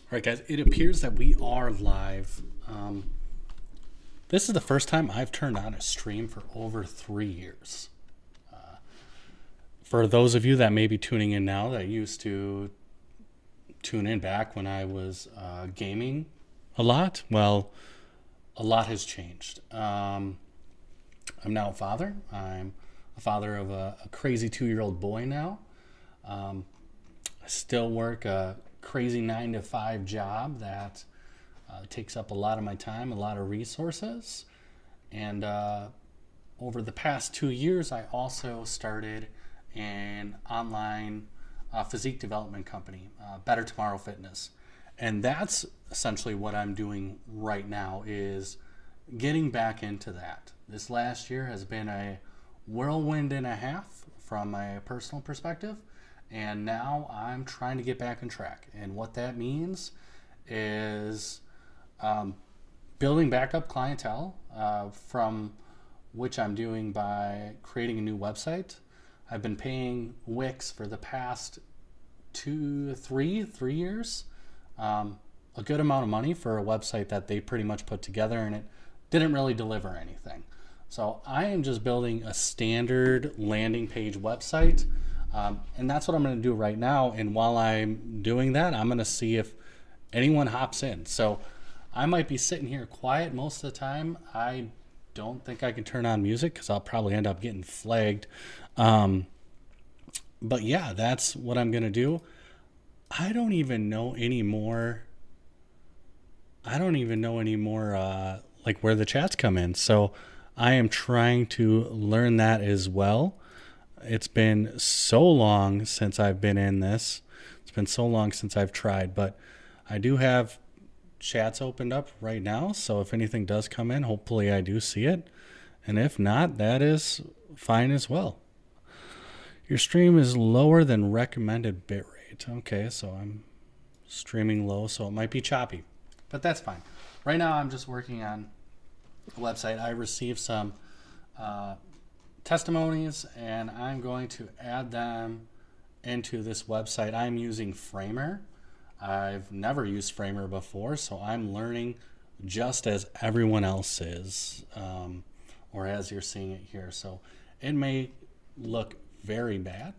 All right, guys, it appears that we are live. This is the first time I've turned on a stream for over 3 years. For those of you that may be tuning in now that used to tune in back when I was gaming a lot, well, a lot has changed. I'm now a father. I'm a father of a crazy 2-year-old boy now. I still work a crazy 9 to 5 job that takes up a lot of my time, a lot of resources. And over the past 2 years, I also started an online physique development company, Better Tomorrow Fitness. And that's essentially what I'm doing right now, is getting back into that. This last year has been a whirlwind and a half from my personal perspective. And now I'm trying to get back on track. And what that means is building back up clientele, from which I'm doing by creating a new website. I've been paying Wix for the past three years, a good amount of money for a website that they pretty much put together, and it didn't really deliver anything. So I am just building a standard landing page website. And that's what I'm going to do right now. And while I'm doing that, I'm going to see if anyone hops in. So I might be sitting here quiet most of the time. I don't think I can turn on music because I'll probably end up getting flagged. But yeah, that's what I'm going to do. I don't even know anymore. Like where the chats come in. So I am trying to learn that as well. It's been so long since I've been in this. It's been so long since I've tried, but I do have chats opened up right now. So if anything does come in, hopefully I do see it. And if not, that is fine as well. Your stream is lower than recommended bitrate. Okay, so I'm streaming low, so it might be choppy, but that's fine. Right now I'm just working on a website. I received some testimonies, and I'm going to add them into this website. I'm using Framer. I've never used Framer before, so I'm learning just as everyone else is, or as you're seeing it here. So it may look very bad.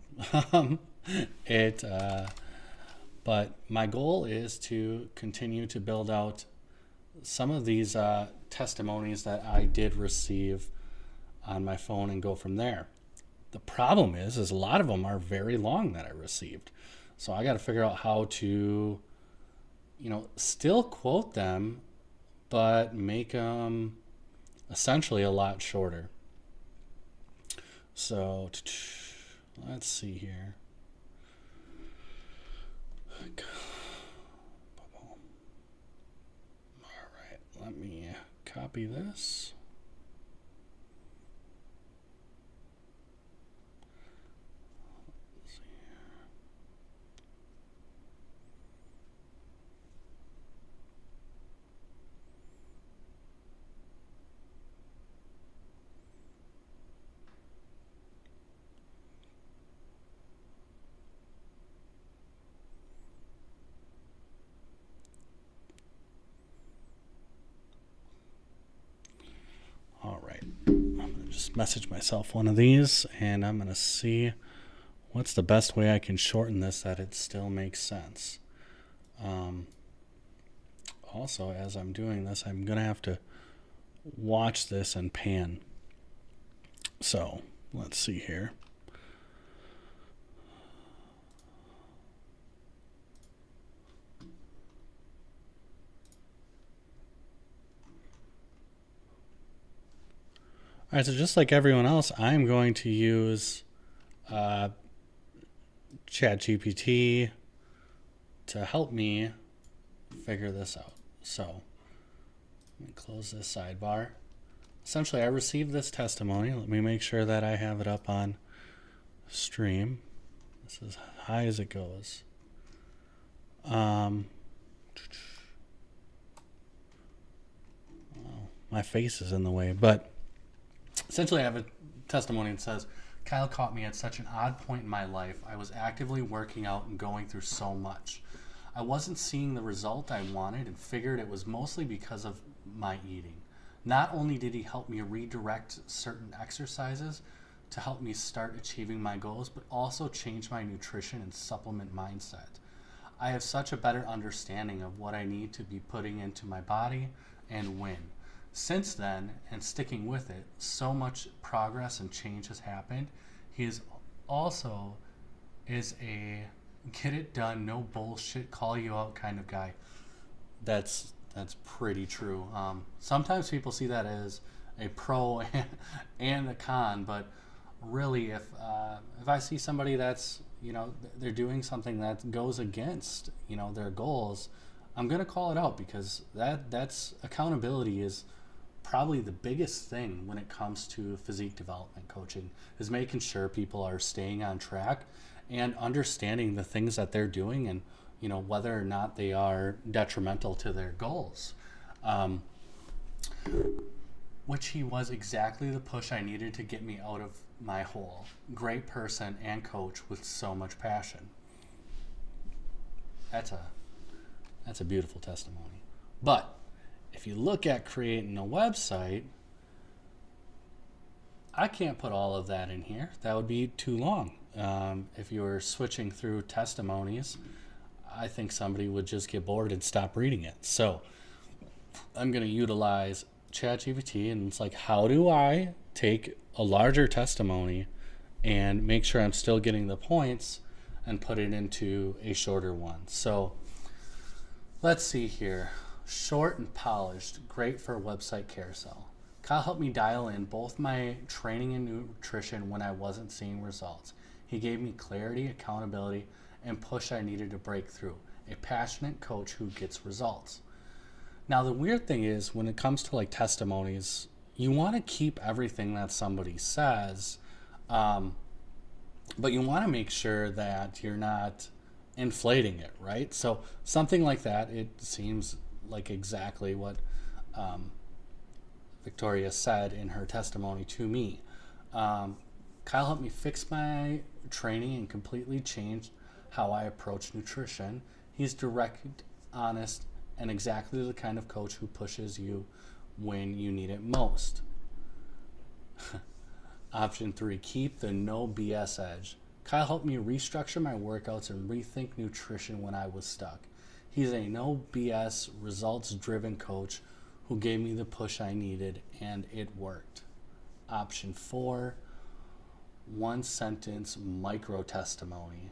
But my goal is to continue to build out some of these testimonies that I did receive on my phone and go from there. The problem is a lot of them are very long that I received. So I got to figure out how to, still quote them, but make them essentially a lot shorter. So let's see here. All right, let me copy this. All right, I'm going to just message myself one of these, and I'm going to see what's the best way I can shorten this that it still makes sense. Also, as I'm doing this, I'm going to have to watch this and pan. So let's see here. All right, so just like everyone else, I'm going to use ChatGPT to help me figure this out. So let me close this sidebar. Essentially, I received this testimony. Let me make sure that I have it up on stream. This is as high as it goes. My face is in the way, but essentially I have a testimony that says, Kyle caught me at such an odd point in my life. I was actively working out and going through so much. I wasn't seeing the result I wanted and figured it was mostly because of my eating. Not only did he help me redirect certain exercises to help me start achieving my goals, but also change my nutrition and supplement mindset. I have such a better understanding of what I need to be putting into my body and when. Since then, and sticking with it, so much progress and change has happened. He is also is a get it done, no bullshit, call you out kind of guy. That's pretty true. Sometimes people see that as a pro and a con, but really, if I see somebody that's, you know, they're doing something that goes against, you know, their goals, I'm gonna call it out, because that's accountability is probably the biggest thing when it comes to physique development coaching, is making sure people are staying on track and understanding the things that they're doing, and, you know, whether or not they are detrimental to their goals. Which he was exactly the push I needed to get me out of my hole. Great person and coach with so much passion. That's a beautiful testimony. But if you look at creating a website, I can't put all of that in here. That would be too long. If you were switching through testimonies, I think somebody would just get bored and stop reading it. So I'm going to utilize ChatGPT, and it's like, how do I take a larger testimony and make sure I'm still getting the points and put it into a shorter one? So let's see here. Short and polished, great for a website carousel. Kyle helped me dial in both my training and nutrition when I wasn't seeing results. He gave me clarity, accountability, and push I needed to break through. A passionate coach who gets results. Now, the weird thing is, when it comes to like testimonies, you want to keep everything that somebody says, but you want to make sure that you're not inflating it, right? So something like that, it seems like exactly what Victoria said in her testimony to me. Kyle helped me fix my training and completely changed how I approach nutrition. He's direct, honest, and exactly the kind of coach who pushes you when you need it most. Option 3, keep the no BS edge. Kyle helped me restructure my workouts and rethink nutrition when I was stuck. He's a no BS, results driven coach who gave me the push I needed, and it worked. Option 4, one sentence micro testimony.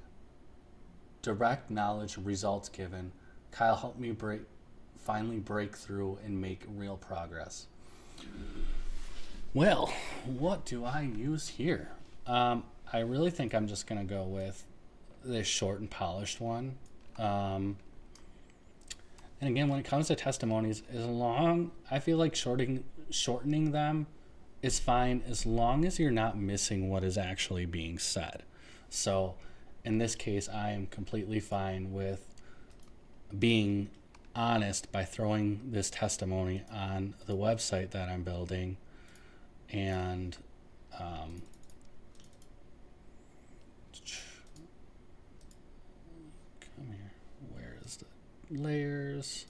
Direct knowledge, results given. Kyle helped me finally break through and make real progress. Well, what do I use here? I really think I'm just going to go with this short and polished one. And again, when it comes to testimonies, I feel like shortening them is fine as long as you're not missing what is actually being said. So in this case, I am completely fine with being honest by throwing this testimony on the website that I'm building, and come here, where is the layers?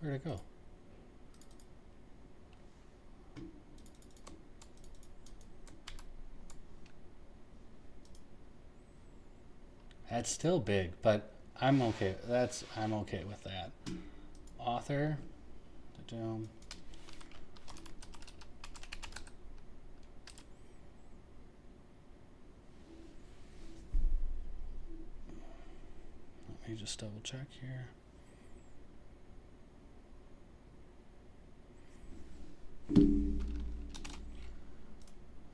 Where'd it go? That's still big, but I'm okay. I'm okay with that. Author. Let me just double check here.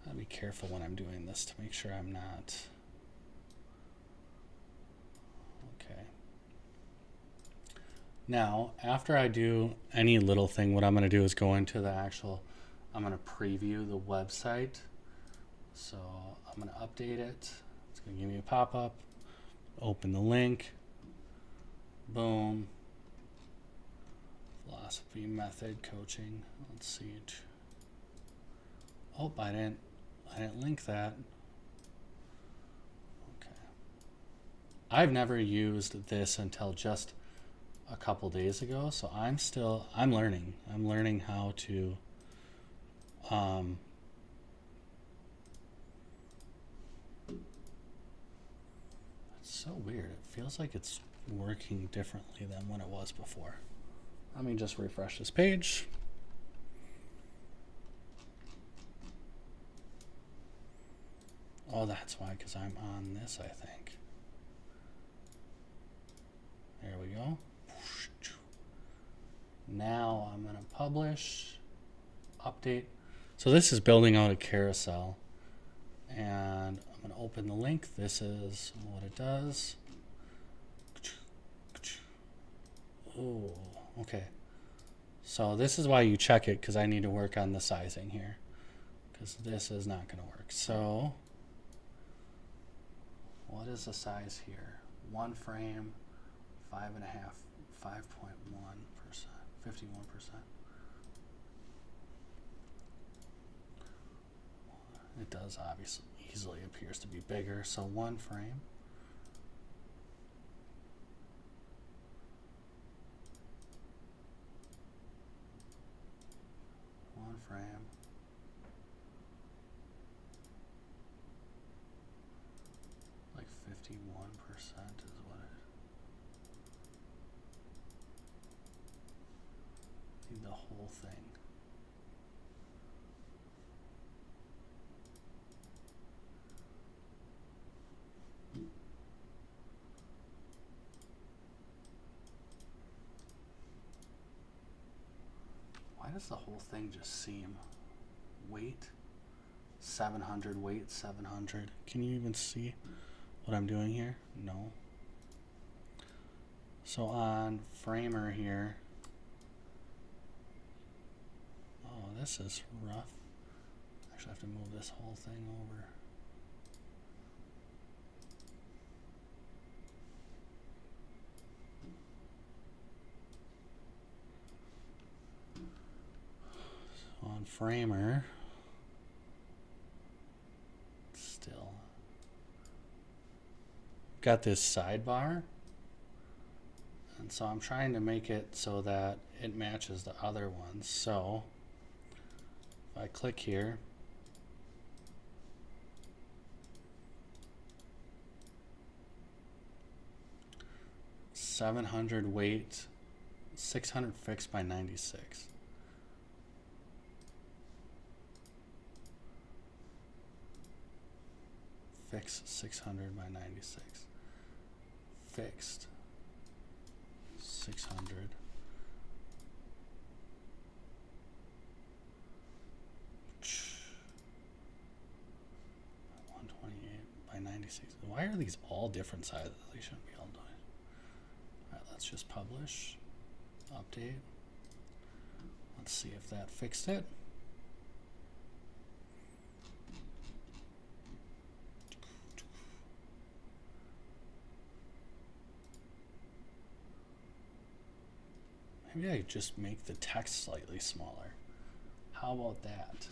I'll be careful when I'm doing this to make sure I'm not. Okay. Now, after I do any little thing, what I'm going to do is go into the actual, I'm going to preview the website. So I'm going to update it. It's going to give me a pop-up. Open the link. Boom. Philosophy, method, coaching. Let's see. Oh, I didn't. I didn't link that. Okay. I've never used this until just a couple days ago, so I'm learning. I'm learning how to it's so weird. It feels like it's working differently than when it was before. Let me just refresh this page. Oh, that's why, because I'm on this, I think. There we go. Now I'm going to publish, update. So this is building out a carousel. And I'm going to open the link. This is what it does. Oh, okay. So this is why you check it, because I need to work on the sizing here, because this is not going to work. So what is the size here? 1 frame, 5.5, 5.1%, 51%. It does obviously easily appears to be bigger. So 1 frame. Like 51% is what it. Need the whole thing. Why does the whole thing just seem weight 700, weight 700? Can you even see what I'm doing here? No. So on Framer here, oh, this is rough. Actually, I have to move this whole thing over. So on Framer, still got this sidebar, and so I'm trying to make it so that it matches the other ones. So if I click here, $700 weight, 600 fixed by 96. Fixed 600 by 96. Fixed 600. 128 by 96. Why are these all different sizes? They shouldn't be all done. All right, let's just publish, update. Let's see if that fixed it. Maybe I just make the text slightly smaller. How about that?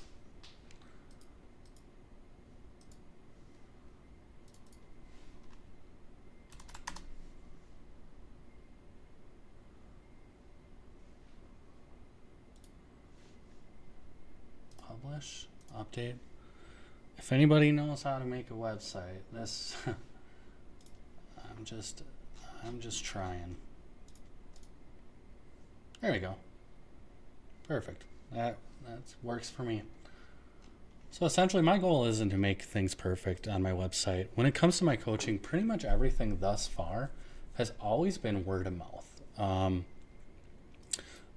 Publish, update. If anybody knows how to make a website, this I'm just trying. There we go. Perfect. That works for me. So essentially my goal isn't to make things perfect on my website. When it comes to my coaching, pretty much everything thus far has always been word of mouth.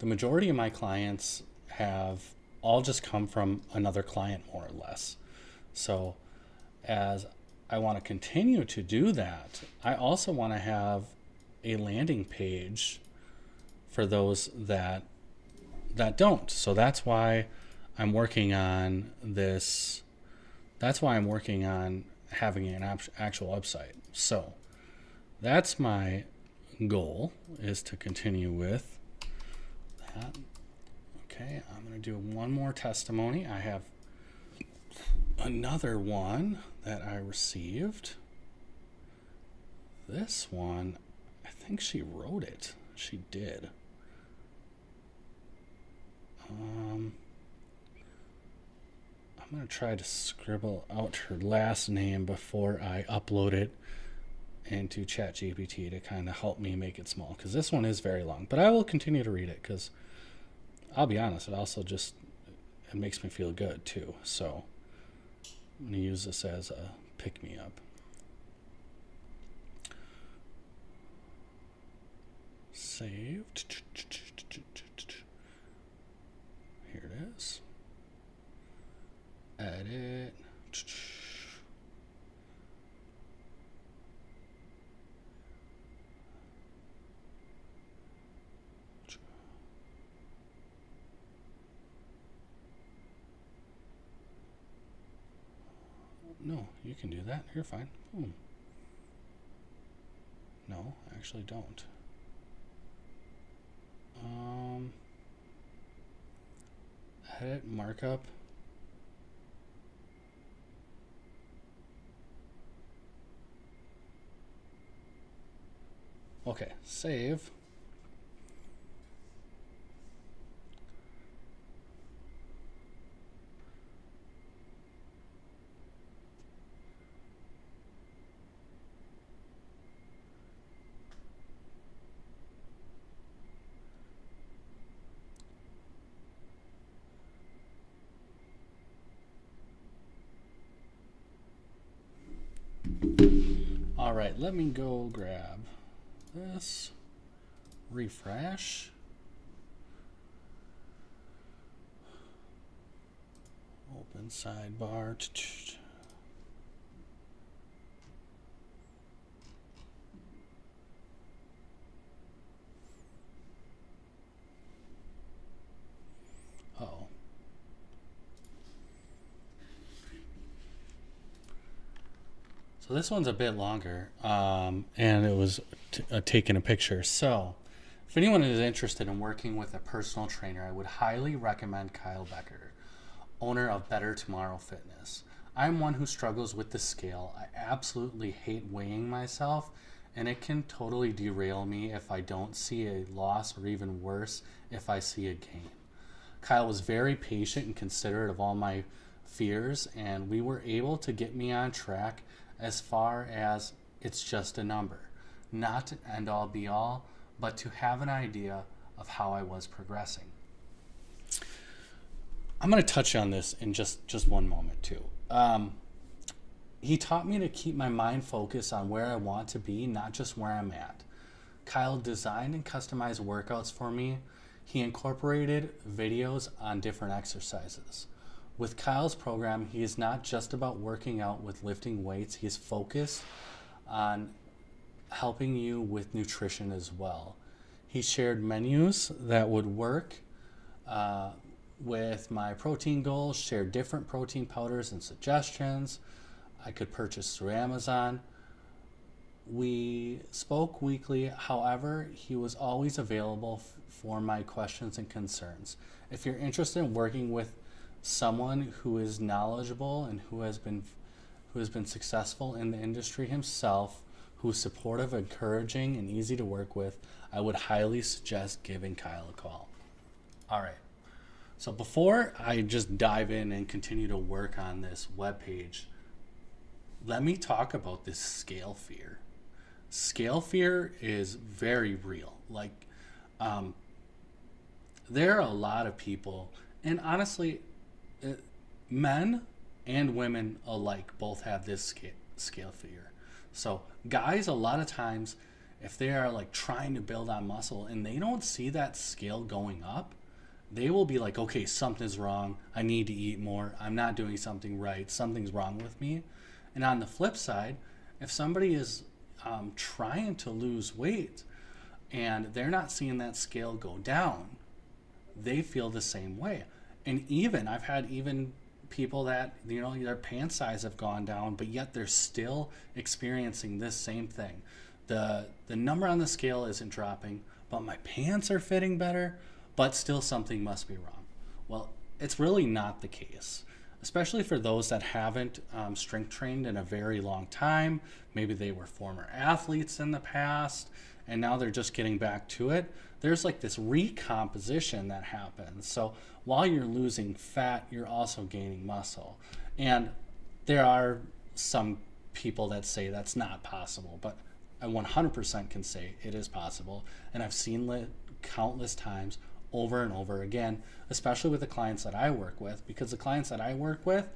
The majority of my clients have all just come from another client, more or less. So as I want to continue to do that, I also want to have a landing page for those that don't. So that's why I'm working on this. That's why I'm working on having an actual website. So that's my goal, is to continue with that. Okay, I'm going to do one more testimony. I have another one that I received. This one, I think she wrote it. She did. I'm going to try to scribble out her last name before I upload it into ChatGPT to kind of help me make it small, because this one is very long. But I will continue to read it because I'll be honest, it makes me feel good too. So I'm going to use this as a pick-me-up. Saved. Here it is. Edit. No, you can do that. You're fine. No, I actually don't. Edit markup. Okay, save. All right, let me go grab this, refresh. Open sidebar. Oh. So this one's a bit longer, and it was taking a picture. So if anyone is interested in working with a personal trainer, I would highly recommend Kyle Becker, owner of Better Tomorrow Fitness. I'm one who struggles with the scale. I absolutely hate weighing myself, and it can totally derail me if I don't see a loss, or even worse, if I see a gain. Kyle was very patient and considerate of all my fears, and we were able to get me on track as far as it's just a number. Not an end-all be-all, but to have an idea of how I was progressing. I'm going to touch on this in just one moment too. He taught me to keep my mind focused on where I want to be, not just where I'm at. Kyle designed and customized workouts for me. He incorporated videos on different exercises. With Kyle's program, he is not just about working out with lifting weights. He is focused on helping you with nutrition as well. He shared menus that would work with my protein goals, shared different protein powders and suggestions I could purchase through Amazon. We spoke weekly. However, he was always available for my questions and concerns. If you're interested in working with someone who is knowledgeable and who has been successful in the industry himself, who's supportive, encouraging, and easy to work with, I would highly suggest giving Kyle a call. All right. So before I just dive in and continue to work on this webpage, let me talk about this scale fear. Scale fear is very real. There are a lot of people, and honestly, men and women alike both have this scale fear. So guys, a lot of times, if they are trying to build on muscle and they don't see that scale going up, they will be like, okay, something's wrong. I need to eat more. I'm not doing something right. Something's wrong with me. And on the flip side, if somebody is trying to lose weight and they're not seeing that scale go down, they feel the same way. And I've had people that, their pant size have gone down, but yet they're still experiencing this same thing. The number on the scale isn't dropping, but my pants are fitting better, but still something must be wrong. Well, it's really not the case. especially for those that haven't strength trained in a very long time. Maybe they were former athletes in the past and now they're just getting back to it. There's like this recomposition that happens. So while you're losing fat, you're also gaining muscle. And there are some people that say that's not possible, but I 100% can say it is possible. And I've seen it countless times over and over again, especially with the clients that I work with, because the clients that I work with,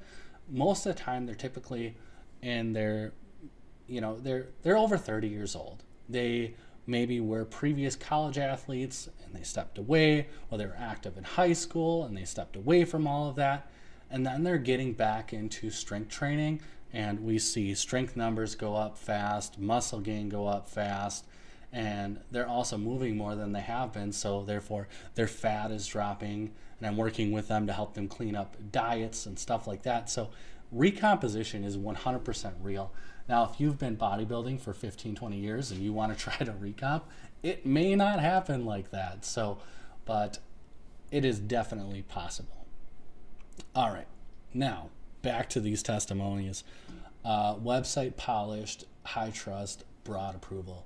most of the time they're typically in their, they're over 30 years old. They maybe were previous college athletes and they stepped away, or they were active in high school and they stepped away from all of that. And then they're getting back into strength training, and we see strength numbers go up fast, muscle gain go up fast, and they're also moving more than they have been. So therefore their fat is dropping, and I'm working with them to help them clean up diets and stuff like that. So recomposition is 100% real. Now, if you've been bodybuilding for 15, 20 years and you want to try to recomp, it may not happen like that. So, but it is definitely possible. All right, now back to these testimonies. Website polished, high trust, broad approval.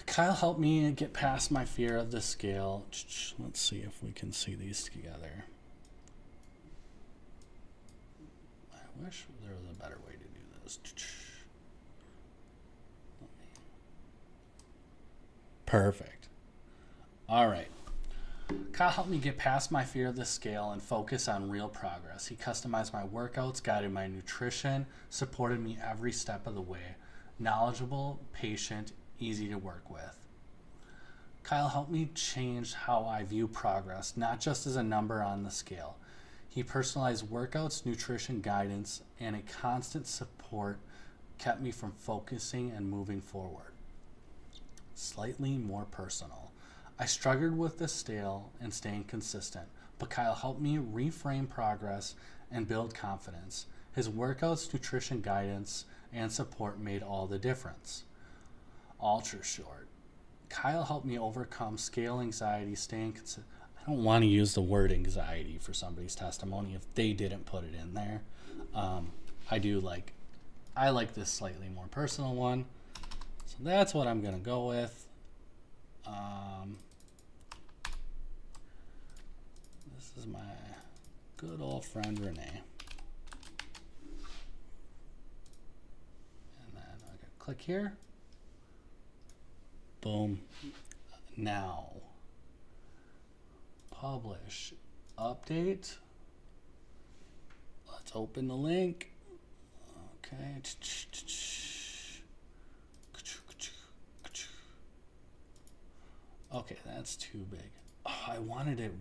Kyle helped me get past my fear of the scale. Let's see if we can see these together. I wish there was a better way to do this. Perfect. All right. Kyle helped me get past my fear of the scale and focus on real progress. He customized my workouts, guided my nutrition, supported me every step of the way. Knowledgeable, patient, easy to work with. Kyle helped me change how I view progress, not just as a number on the scale. He personalized workouts, nutrition guidance, and a constant support kept me from focusing and moving forward. Slightly more personal. I struggled with the scale and staying consistent, but Kyle helped me reframe progress and build confidence. His workouts, nutrition guidance, and support made all the difference. Ultra short. Kyle helped me overcome scale anxiety, staying consistent. I don't want to use the word anxiety for somebody's testimony if they didn't put it in there. I like this slightly more personal one. So that's what I'm going to go with. This is my good old friend Renee. And then I can click here. Boom. Now, publish, update. Let's open the link. Okay. Okay, that's too big. Oh, I wanted to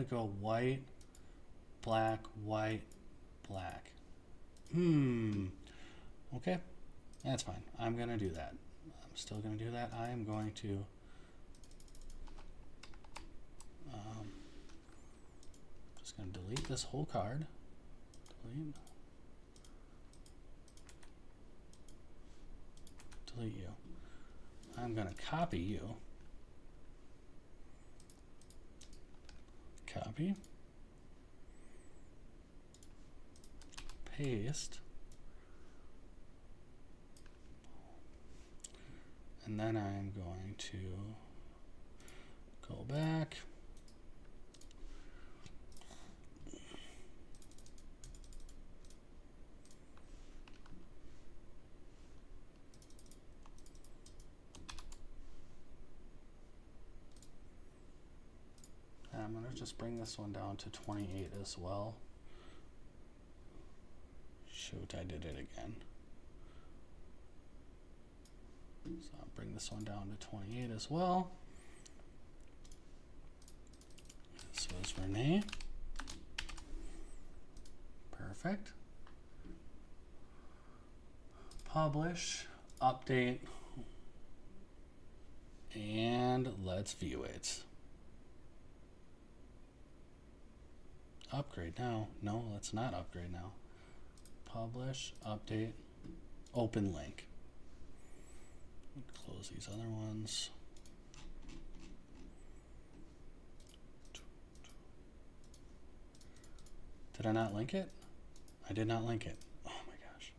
go white, black, white, black. Okay, that's fine. I'm gonna do that. I'm still gonna do that. I am going to just gonna delete this whole card. Delete you. I'm gonna copy you. Copy. Paste. And then I'm going to go back. I'm going to just bring this one down to 28 as well. Shoot, I did it again. So I'll bring this one down to 28 as well. This was Renee. Perfect. Publish, update, and let's view it. Upgrade now. No, let's not upgrade now. Publish, update, open link. Close these other ones. Did I not link it? I did not link it. Oh my gosh.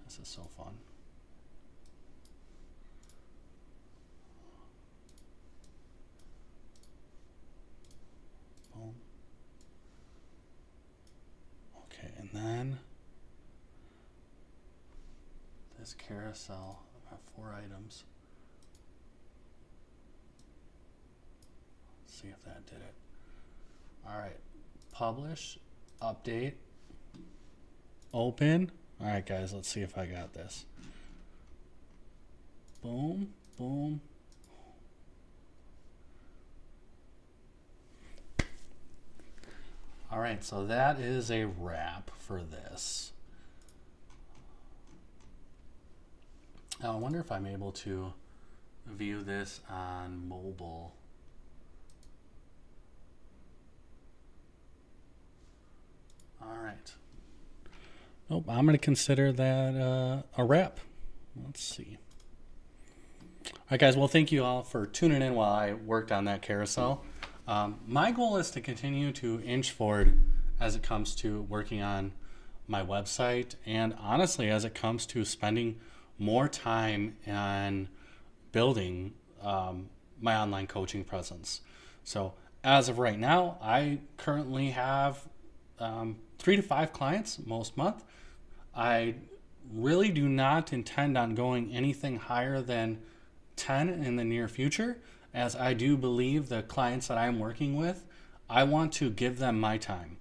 This is so fun. Boom. Okay, and then this carousel, I have 4 items. Let's see if that did it. All right, publish, update, open. All right, guys, let's see if I got this. Boom, boom. All right, so that is a wrap for this. Now, I wonder if I'm able to view this on mobile. All right. Nope, I'm going to consider that a wrap. Let's see. All right, guys. Well, thank you all for tuning in while I worked on that carousel. My goal is to continue to inch forward as it comes to working on my website, and honestly, as it comes to spending more time on building my online coaching presence. So as of right now, I currently have 3 to 5 clients most month. I really do not intend on going anything higher than 10 in the near future, as I do believe the clients that I'm working with, I want to give them my time.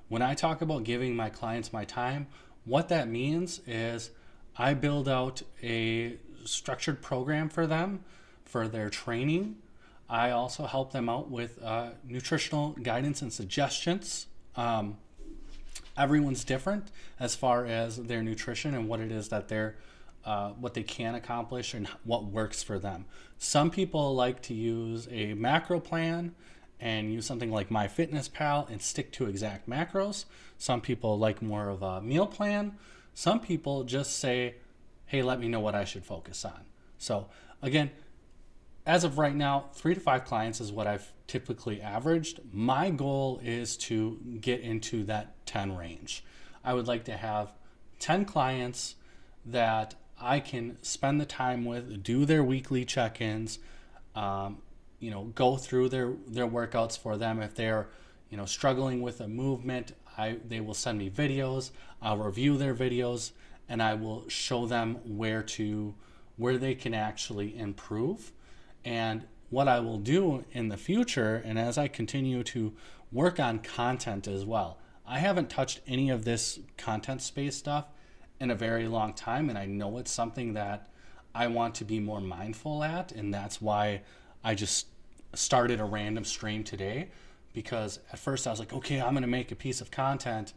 When I talk about giving my clients my time, what that means is I build out a structured program for them for their training. I also help them out with nutritional guidance and suggestions. Everyone's different as far as their nutrition and what it is that they're what they can accomplish and what works for them. Some people like to use a macro plan and use something like MyFitnessPal and stick to exact macros. Some people like more of a meal plan. Some people just say, hey, let me know what I should focus on. So again, as of right now, 3 to 5 clients is what I've typically averaged. My goal is to get into that 10 range. I would like to have 10 clients that I can spend the time with, do their weekly check-ins, go through their workouts for them. If they're, struggling with a movement, they will send me videos. I'll review their videos, and I will show them where they can actually improve. And what I will do in the future, and as I continue to work on content as well, I haven't touched any of this content space stuff in a very long time, and I know it's something that I want to be more mindful at, and that's why I just started a random stream today, because at first I was like, okay, I'm going to make a piece of content,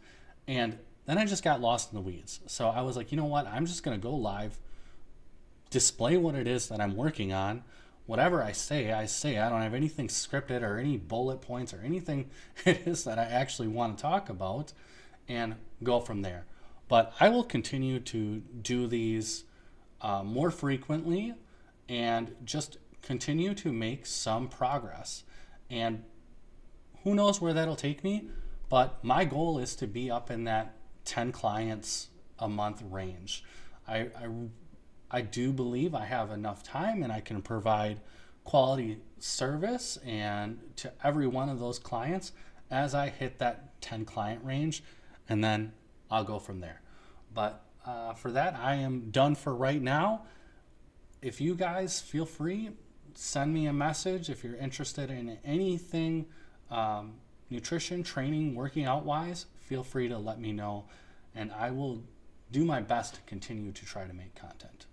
and then I just got lost in the weeds. So I was like, you know what, I'm just going to go live, display what it is that I'm working on. Whatever I say. I don't have anything scripted or any bullet points or anything it is that I actually want to talk about, and go from there. But I will continue to do these more frequently and just continue to make some progress. And who knows where that'll take me, but my goal is to be up in that 10 clients a month range. I do believe I have enough time and I can provide quality service and to every one of those clients as I hit that 10 client range, and then I'll go from there. But for that, I am done for right now. If you guys feel free, send me a message if you're interested in anything nutrition, training, working out wise. Feel free to let me know, and I will do my best to continue to try to make content.